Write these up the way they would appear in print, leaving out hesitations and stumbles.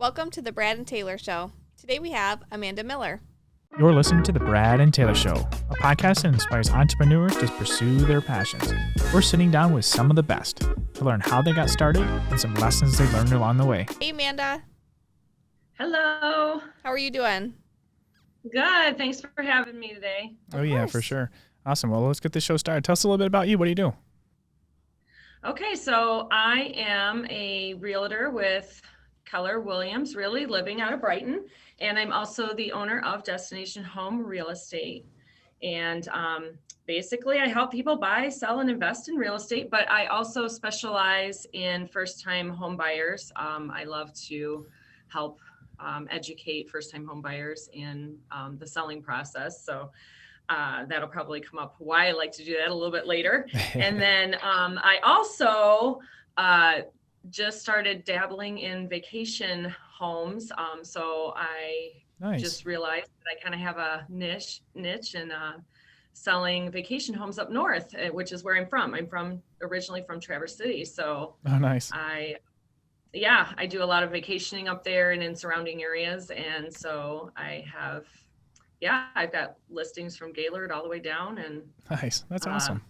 Welcome to the Brad and Taylor Show. Today we have Amanda Miller. You're listening to The Brad and Taylor Show, a podcast that inspires entrepreneurs to pursue their passions. We're sitting down with some of the best to learn how they got started and some lessons they learned along the way. Hey, Amanda. Hello. How are you doing? Good. Thanks for having me today. Yeah, for sure. Awesome. Well, let's get this show started. Tell us a little bit about you. What do you do? Okay, so I am a realtor with Keller Williams Realty, living out of Brighton, and I'm also the owner of Destination Home Real Estate. And basically, I help people buy, sell, and invest in real estate, but I also specialize in first-time home buyers. I love to help educate first-time home buyers in the selling process. So that'll probably come up why I like to do that a little bit later. And then I also just started dabbling in vacation homes. So I just realized that I kind of have a niche in selling vacation homes up north, which is where I'm from. I'm originally from Traverse City. So nice. I do a lot of vacationing up there and in surrounding areas. And so I've got listings from Gaylord all the way down. And nice. That's awesome.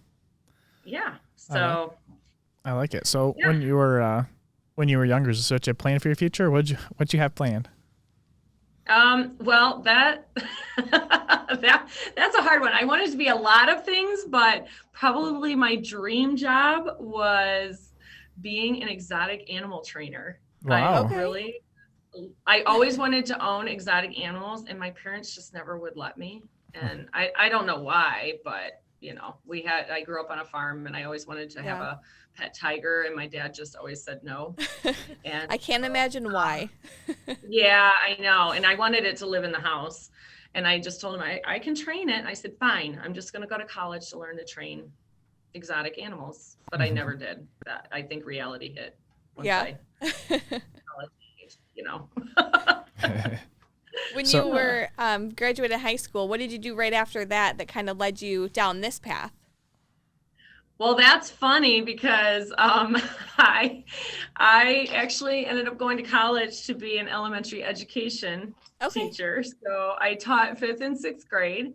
Yeah. So I like it. So when you were younger, is this what you had planned for your future? What you have planned? Well, that's a hard one. I wanted to be a lot of things, but probably my dream job was being an exotic animal trainer. Wow. I always wanted to own exotic animals, and my parents just never would let me. And I don't know why, but I grew up on a farm, and I always wanted to have a pet tiger, and my dad just always said no. And I can't imagine why. Yeah, I know. And I wanted it to live in the house. And I just told him I can train it. And I said, fine, I'm just going to go to college to learn to train exotic animals. But I never did that. I think reality hit once I college age, When you were graduated high school, what did you do right after that kind of led you down this path? Well, that's funny because I actually ended up going to college to be an elementary education teacher. So I taught 5th and 6th grade.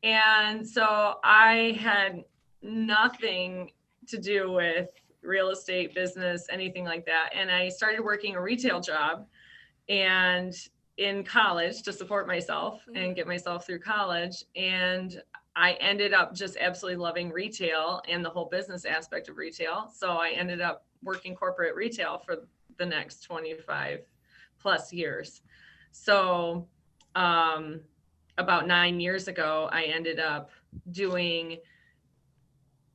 And so I had nothing to do with real estate business, anything like that. And I started working a retail job and in college to support myself and get myself through college. And I ended up just absolutely loving retail and the whole business aspect of retail. So I ended up working corporate retail for the next 25 plus years. So about 9 years ago, I ended up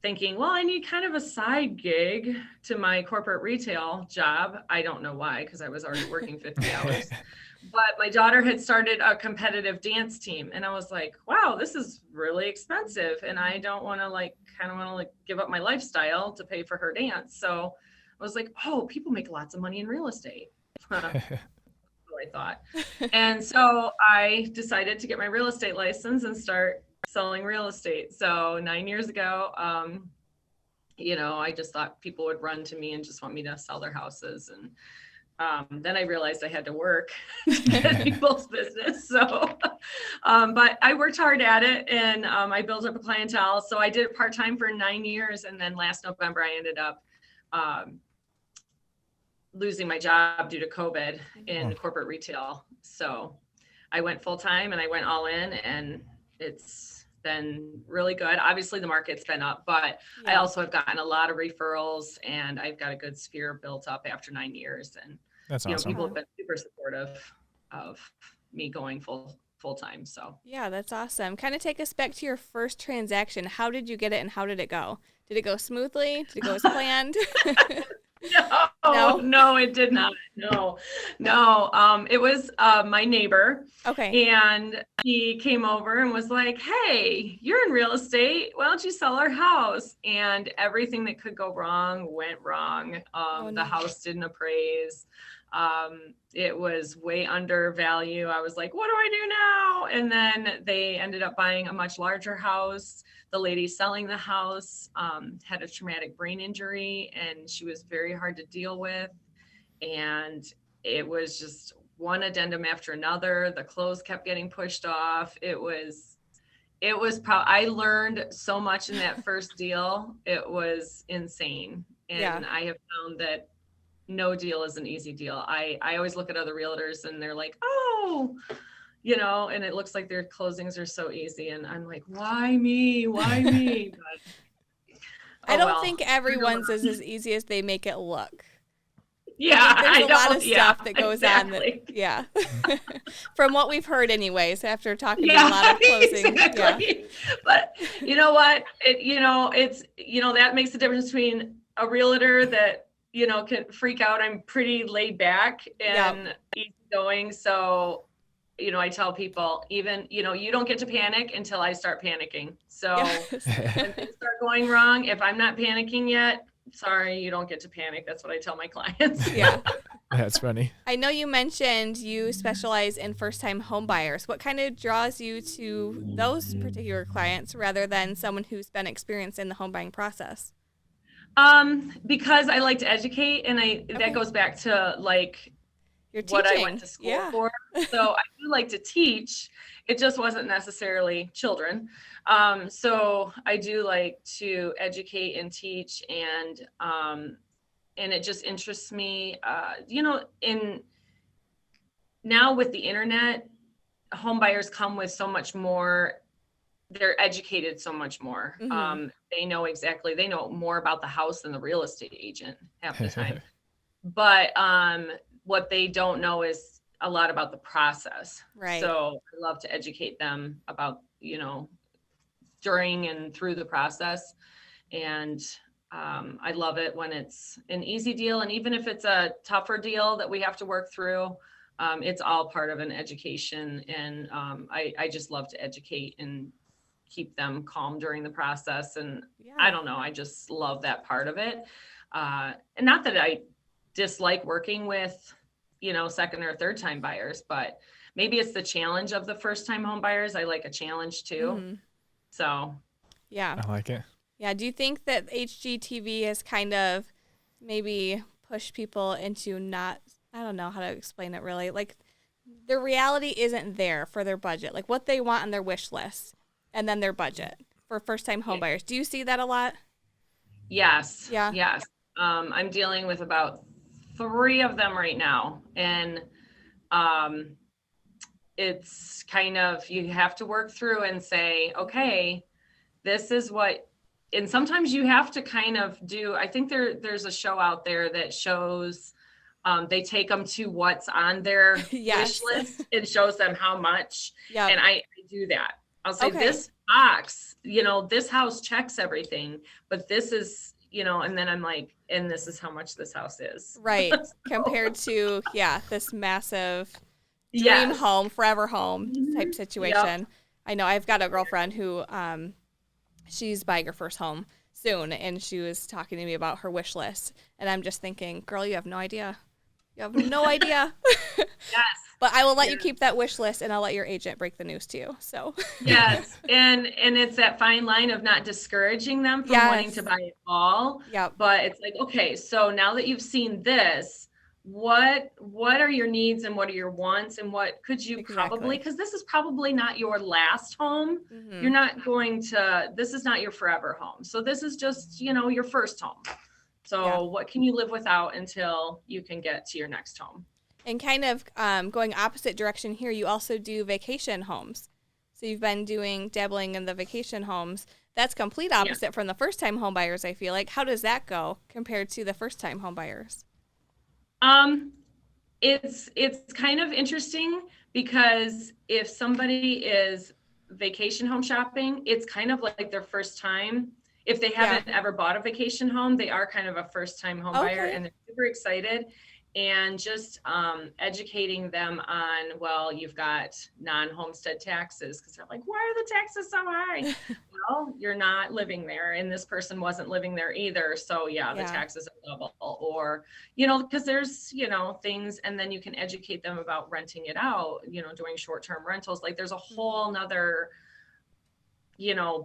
thinking, well, I need kind of a side gig to my corporate retail job. I don't know why, because I was already working 50 hours. But my daughter had started a competitive dance team, and I was like, wow, this is really expensive. And I don't want to give up my lifestyle to pay for her dance. So I was like, oh, people make lots of money in real estate. That's what I thought. And so I decided to get my real estate license and start selling real estate. So 9 years ago, I just thought people would run to me and just want me to sell their houses. And then I realized I had to work to get people's business. So, but I worked hard at it, and I built up a clientele. So I did it part-time for 9 years. And then last November, I ended up losing my job due to COVID in corporate retail. So I went full-time and I went all in, and it's been really good. Obviously the market's been up, but I also have gotten a lot of referrals, and I've got a good sphere built up after 9 years. And that's awesome. People have been super supportive of me going full-time. So yeah, that's awesome. Kind of take us back to your first transaction. How did you get it, and how did it go? Did it go smoothly? Did it go as planned? No, it did not. No. It was my neighbor. Okay. And he came over and was like, hey, you're in real estate. Why don't you sell our house? And everything that could go wrong went wrong. The house didn't appraise. It was way under value. I was like, what do I do now? And then they ended up buying a much larger house. The lady selling the house had a traumatic brain injury, and she was very hard to deal with. And it was just one addendum after another. The close kept getting pushed off. I learned so much in that first deal. It was insane. And I have found that no deal is an easy deal. I always look at other realtors and they're like, oh, and it looks like their closings are so easy. And I'm like, why me? Why me? But, I don't think everyone's is as easy as they make it look. Yeah, There's a lot of stuff that goes on. Yeah. From what we've heard anyways, after talking to a lot of closing. Exactly. Yeah. But you know what? It's that makes the difference between a realtor that, can freak out. I'm pretty laid back and easygoing. So, I tell people even, you don't get to panic until I start panicking. So when things start going wrong, if I'm not panicking yet, sorry, you don't get to panic. That's what I tell my clients. Yeah. That's funny. I know you mentioned you specialize in first-time home buyers. What kind of draws you to those particular clients rather than someone who's been experienced in the home buying process? Because I like to educate, and that goes back to like what I went to school for. So I do like to teach. It just wasn't necessarily children. So I do like to educate and teach, and it just interests me. Now with the internet, home buyers come with so much more. They're educated so much more. Mm-hmm. They know more about the house than the real estate agent half the time. But what they don't know is a lot about the process. Right. So I love to educate them about, during and through the process. And I love it when it's an easy deal. And even if it's a tougher deal that we have to work through, it's all part of an education. And I just love to educate and keep them calm during the process. And I don't know, I just love that part of it. And not that I dislike working with, second or third time buyers, but maybe it's the challenge of the first time home buyers. I like a challenge too. Mm-hmm. So. Yeah. I like it. Yeah. Do you think that HGTV has kind of maybe pushed people into I don't know how to explain it really. Like the reality isn't there for their budget, like what they want on their wish list and then their budget for first time home buyers. Do you see that a lot? Yes. Yeah. Yes. I'm dealing with about 3 of them right now. And it's kind of, you have to work through and say, okay, this is what, and sometimes you have to kind of do, I think there's a show out there that shows, they take them to what's on their wish list and shows them how much. Yep. And I do that. I'll say this box, this house checks everything, but this is, and then I'm like, and this is how much this house is. Right. Compared to, this massive dream home, forever home type situation. Yep. I know I've got a girlfriend who, she's buying her first home soon, and she was talking to me about her wish list. And I'm just thinking, girl, you have no idea. You have no idea. Yes. But I will let you keep that wish list, and I'll let your agent break the news to you. So. Yes, and it's that fine line of not discouraging them from wanting to buy it all. Yep. But it's like, okay, so now that you've seen this, what are your needs and what are your wants and what could you probably, because this is probably not your last home. Mm-hmm. You're not going to, this is not your forever home. So this is just, your first home. So what can you live without until you can get to your next home? And kind of going opposite direction here, you also do vacation homes. So you've been dabbling in the vacation homes. That's complete opposite from the first-time home buyers, I feel like. How does that go compared to the first-time home buyers? It's kind of interesting because if somebody is vacation home shopping, it's kind of like their first time. If they haven't ever bought a vacation home, they are kind of a first-time home buyer, and they're super excited. And just educating them on, well, you've got non-homestead taxes, because they're like, why are the taxes so high? Well, you're not living there, and this person wasn't living there either. So the taxes are double, or, because there's, things, and then you can educate them about renting it out, doing short-term rentals. Like there's a whole nother,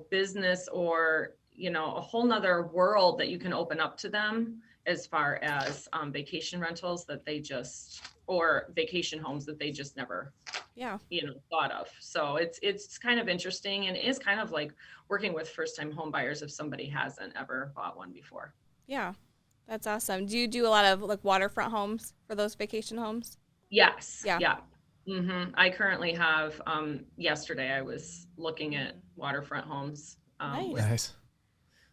business or, a whole nother world that you can open up to them as far as vacation rentals that they just or vacation homes that they just never, thought of. So it's kind of interesting, and it is kind of like working with first-time home buyers if somebody hasn't ever bought one before. Yeah, that's awesome. Do you do a lot of like waterfront homes for those vacation homes? Yes. Yeah. Yeah. I currently have, yesterday I was looking at waterfront homes. Nice. With, Nice.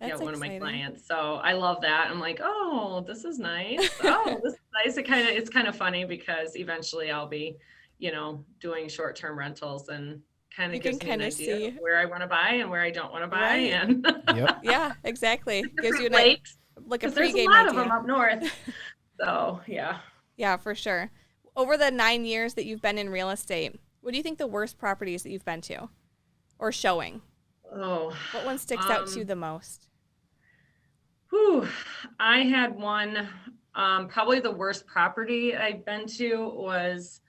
That's one of my exciting. clients. So I love that. I'm like, oh, this is nice. Oh, this is nice. It's kind of funny because eventually I'll be, doing short-term rentals, and kind You of can gives me an kinda idea see. of where I want to buy and where I don't want to buy. Right. And Yep. Yeah, exactly. Gives you lakes, like a because there's a pregame lot idea. of them up north. So yeah. Yeah, for sure. Over the 9 years that you've been in real estate, what do you think the worst properties that you've been to or showing? Oh, What one sticks out to you the most? Whew. I had one, probably the worst property I've been to was,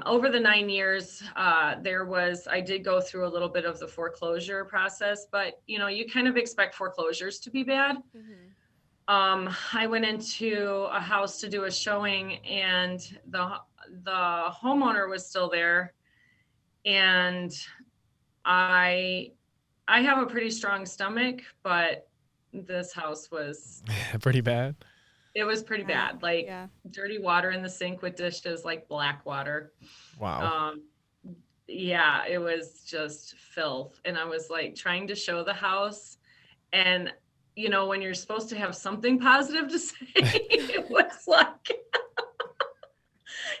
over the 9 years, I did go through a little bit of the foreclosure process, but you kind of expect foreclosures to be bad. I went into a house to do a showing, and the homeowner was still there, and I have a pretty strong stomach, but this house was Pretty bad. it was pretty bad. Like Yeah. dirty water in the sink with dishes, like black water. Wow. Yeah, it was just filth. And I was like trying to show the house, and when you're supposed to have something positive to say, it was like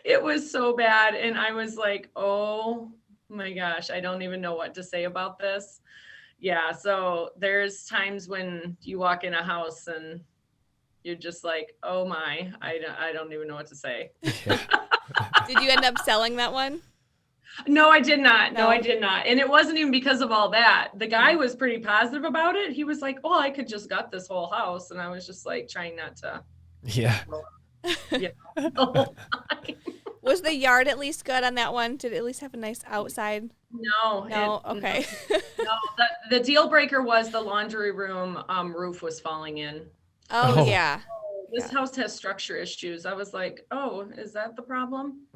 it was so bad. And I was like, oh my gosh, I don't even know what to say about this. Yeah, so there's times when you walk in a house and you're just like, oh my, I don't even know what to say. Yeah. Did you end up selling that one? No, I did not. No, No? I did not. And it wasn't even because of all that. The guy was pretty positive about it. He was like, oh, I could just gut this whole house. And I was just like trying not to. Yeah. Was the yard at least good on that one? Did it at least have a nice outside? No. Okay. No, the deal breaker was the laundry room roof was falling in. Oh, yeah. This house has structure issues. I was like, oh, is that the problem?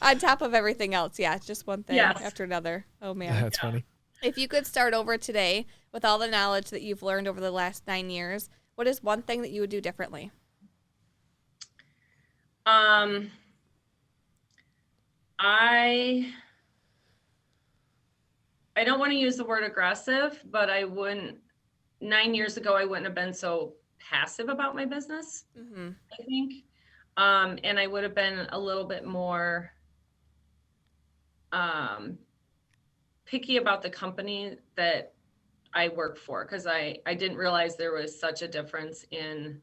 On top of everything else, yeah, just one thing after another. Oh, man. That's funny. If you could start over today with all the knowledge that you've learned over the last 9 years, what is one thing that you would do differently? I don't want to use the word aggressive, but 9 years ago, I wouldn't have been so passive about my business, I think. And I would have been a little bit more picky about the company that I work for, because I didn't realize there was such a difference in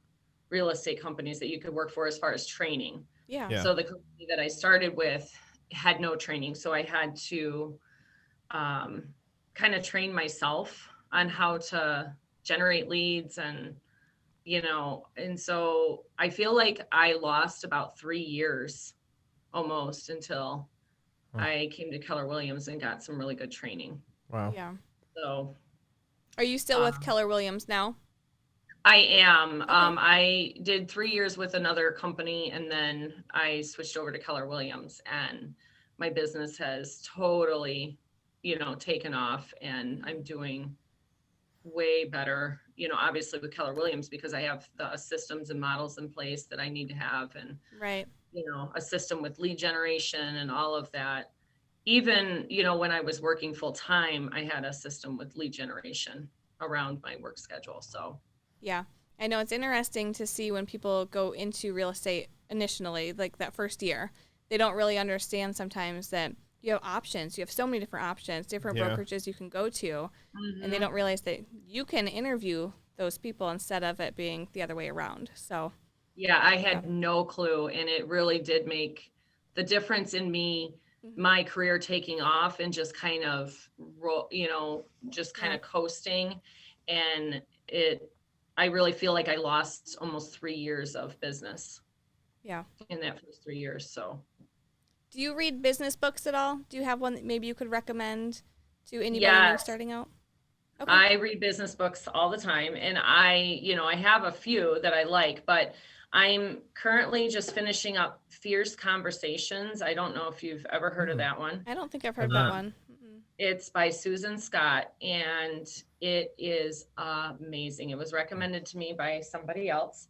real estate companies that you could work for as far as training. Yeah. So the company that I started with had no training. So I had to kind of train myself on how to generate leads, and so I feel like I lost about 3 years almost until I came to Keller Williams and got some really good training. Wow. Yeah. So Are you still with Keller Williams now? I am. Okay. I did 3 years with another company, and then I switched over to Keller Williams, and my business has totally, taken off, and I'm doing way better, obviously with Keller Williams, because I have the systems and models in place that I need to have, and, Right. a system with lead generation and all of that. Even, when I was working full time, I had a system with lead generation around my work schedule. So Yeah. I know it's interesting to see when people go into real estate initially, like that first year, they don't really understand sometimes that you have options. You have so many different options, different brokerages you can go to, and they don't realize that you can interview those people instead of it being the other way around. So yeah, I had no clue, and it really did make the difference in me, my career taking off and just kind of, coasting. And I really feel like I lost almost 3 years of business. Yeah. In that first 3 years. So. Do you read business books at all? Do you have one that maybe you could recommend to anybody new starting out? Okay. I read business books all the time, and I have a few that I like, but I'm currently just finishing up Fierce Conversations. I don't know if you've ever heard of that one. I don't think I've heard that one. It's by Susan Scott, and it is amazing. It was recommended to me by somebody else.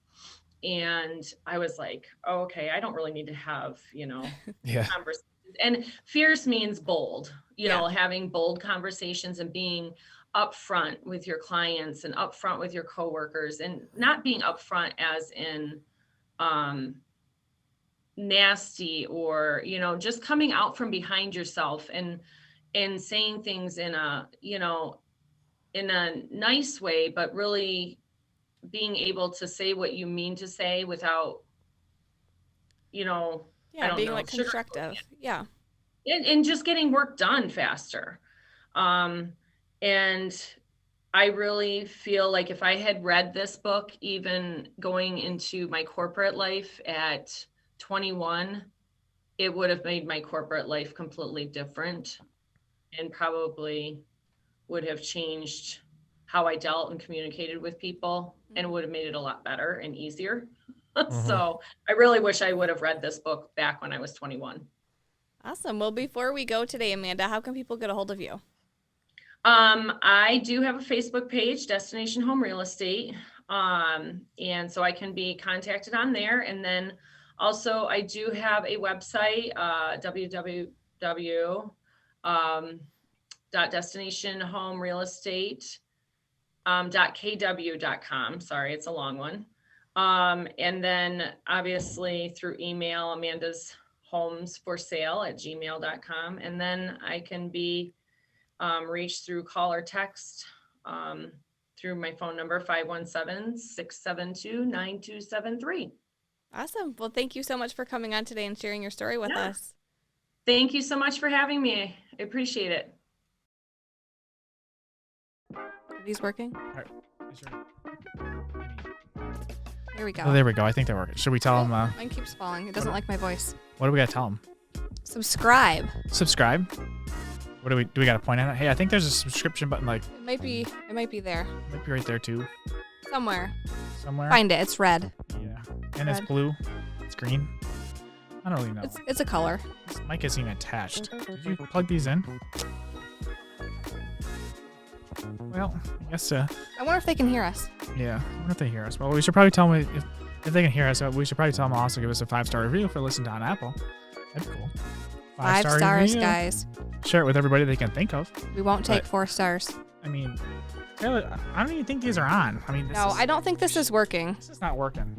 And I was like, oh, okay, I don't really need to have, conversations. And fierce means bold, having bold conversations and being upfront with your clients and upfront with your coworkers, and not being upfront as in nasty or, just coming out from behind yourself and saying things in a nice way, but really being able to say what you mean to say without, being like constructive. Yeah. And just getting work done faster. And I really feel like if I had read this book, even going into my corporate life at 21, it would have made my corporate life completely different, and probably would have changed how I dealt and communicated with people, and would have made it a lot better and easier. So I really wish I would have read this book back when I was 21. Awesome. Well, before we go today, Amanda, how can people get a hold of you? I do have a Facebook page, Destination Home Real Estate. And so I can be contacted on there. And then also I do have a website, www.destinationhomerealestate.kw.com. Sorry, it's a long one. And then obviously through email, Amanda's Homes for Sale at gmail.com. And then I can be reached through call or text through my phone number, 517-672-9273. Awesome. Well, thank you so much for coming on today and sharing your story with us. Thank you so much for having me. I appreciate it. Are these working? All right. Here we go. Oh, there we go. I think they're working. Should we tell them? Mine keeps falling. It doesn't like my voice. What do we got to tell them? Subscribe. Subscribe? What do we got to point at? Hey, I think there's a subscription button. Like it might be there. It might be right there too. Somewhere. Find it. It's red. Yeah, and it's blue. It's green. I don't really know. It's a color. This mic isn't even attached. Did you plug these in? Well, I guess. I wonder if they can hear us. Yeah, I wonder if they hear us. Well, we should probably tell them if they can hear us. We should probably tell them also give us a 5-star review if they listen on Apple. That'd be cool. 5 stars, review. Guys. Share it with everybody they can think of. We won't take 4 stars. I mean, I don't even think these are on. I mean, I don't think this is working. This is not working.